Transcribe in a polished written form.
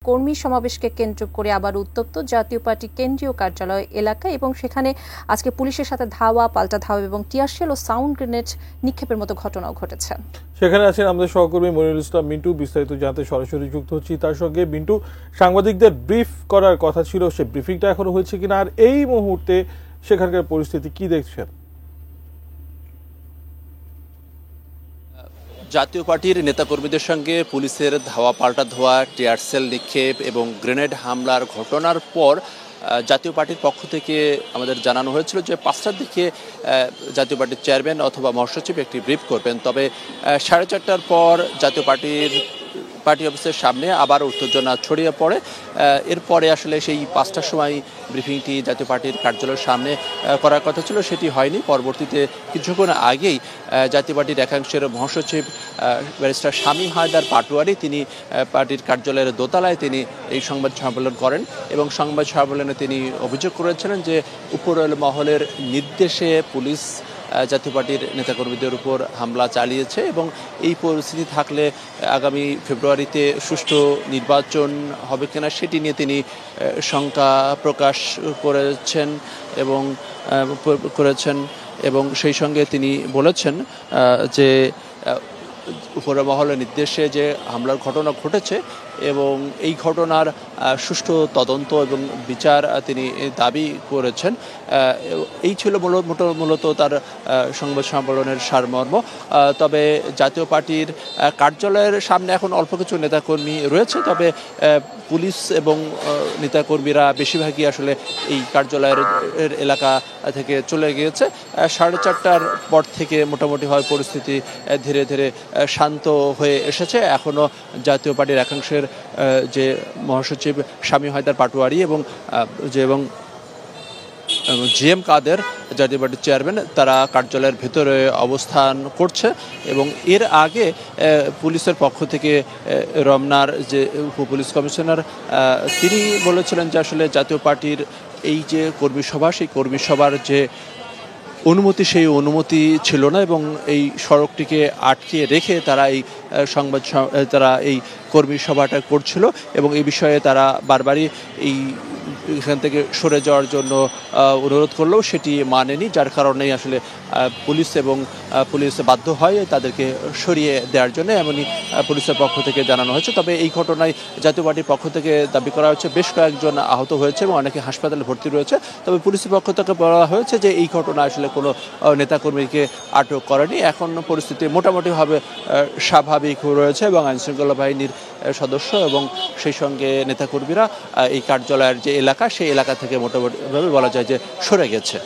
কর্মী সমাবেশকে কেন্দ্র করে আবার উত্তপ্ত জাতীয় পার্টি কেন্দ্রীয় কার্যালয় এলাকা এবং সেখানে আজকে পুলিশের সাথে ধাওয়া পাল্টা ধাওয়া এবং টিয়ারশেল ও সাউন্ড গ্রেনেড নিক্ষেপের মতো ঘটনাও ঘটেছে। সেখানে আছেন আমাদের সহকর্মী মনিরুল ইসলাম মিন্টু, বিস্তারিত জানতে সরাসরি যুক্ত হচ্ছি তার সঙ্গে। মিন্টু, সাংবাদিকদের ব্রিফ করার কথা ছিল, সে ব্রিফিংটা এখনো হয়েছে কিনা, আর এই মুহূর্তে সেখানকার পরিস্থিতি কি দেখছেন? জাতীয় পার্টির নেতাকর্মীদের সঙ্গে পুলিশের ধাওয়া পাল্টা ধাওয়া, টিয়ারশেল নিক্ষেপ এবং গ্রেনেড হামলার ঘটনার পর জাতীয় পার্টির পক্ষ থেকে আমাদের জানানো হয়েছিল যে 5টার দিকে জাতীয় পার্টির চেয়ারম্যান অথবা মহাসচিব একটি ব্রিফ করবেন। তবে 4:30টার পর জাতীয় পার্টি অফিসের সামনে আবার উত্তেজনা ছড়িয়ে পড়ে। এরপরে আসলে সেই 5টার সময় ব্রিফিংটি জাতীয় পার্টির কার্যালয়ের সামনে করার কথা ছিল, সেটি হয়নি। পরবর্তীতে কিছুক্ষণ আগেই জাতীয় পার্টির একাংশের মহাসচিব ব্যারিস্টার শামীম হায়দার পাটোয়ারি তিনি পার্টির কার্যালয়ের দোতলায় তিনি এই সংবাদ সম্মেলন করেন এবং সংবাদ সম্মেলনে তিনি অভিযোগ করেছিলেন যে উপরের মহলের নির্দেশে পুলিশ জাতীয় পার্টির নেতাকর্মীদের উপর হামলা চালিয়েছে এবং এই পরিস্থিতি থাকলে আগামী ফেব্রুয়ারিতে সুষ্ঠু নির্বাচন হবে কিনা সেটি নিয়ে তিনি শঙ্কা প্রকাশ এবং সেই সঙ্গে তিনি বলেছেন যে উপরের মহলের নির্দেশে যে হামলার ঘটনা ঘটেছে এবং এই ঘটনার সুষ্ঠু তদন্ত এবং বিচার তিনি দাবি করেছেন। এই ছিল মূলত তার সংবাদ সম্মেলনের সারমর্ম। তবে জাতীয় পার্টির কার্যালয়ের সামনে এখন অল্প কিছু নেতাকর্মী রয়েছে, তবে পুলিশ এবং নেতাকর্মীরা বেশিরভাগই আসলে এই কার্যালয়ের এলাকা থেকে চলে গিয়েছে। 4:30টার পর থেকে মোটামুটিভাবে পরিস্থিতি ধীরে ধীরে শান্ত হয়ে এসেছে। এখনও জাতীয় পার্টির একাংশের যে মহাসচিব শামীম হায়দার পাটোয়ারি এবং জিএম কাদের জাতীয় পার্টির চেয়ারম্যান তারা কার্যালয়ের ভেতরে অবস্থান করছে এবং এর আগে পুলিশের পক্ষ থেকে রমনার যে উপপুলিশ কমিশনার তিনি বলেছিলেন যে আসলে জাতীয় পার্টির এই যে কর্মী সভা, সেই কর্মী সভার যে অনুমতি সেই অনুমতি ছিল না এবং এই সড়কটিকে আটকে রেখে তারা এই কর্মী সভাটা করছিল এবং এই বিষয়ে তারা বারবারই এখান থেকে সরে যাওয়ার জন্য অনুরোধ করলেও সেটি মানেনি, যার কারণেই আসলে পুলিশ বাধ্য হয় তাদেরকে সরিয়ে দেওয়ার জন্য, এমনই পুলিশের পক্ষ থেকে জানানো হয়েছে। তবে এই ঘটনায় জাতীয় পার্টির পক্ষ থেকে দাবি করা হচ্ছে বেশ কয়েকজন আহত হয়েছে এবং অনেকে হাসপাতালে ভর্তি রয়েছে। তবে পুলিশের পক্ষ থেকে বলা হয়েছে যে এই ঘটনা আসলে কোনো নেতাকর্মীকে আটক করেনি। এখন পরিস্থিতি মোটামুটিভাবে স্বাভাবিক রয়েছে এবং আইনশৃঙ্খলা বাহিনীর সদস্য এবং সেই সঙ্গে নেতাকর্মীরা এই কার্যালয়ের যে এলাকা সেই এলাকা থেকে মোটামুটিভাবে বলা যায় যে সরে গেছে।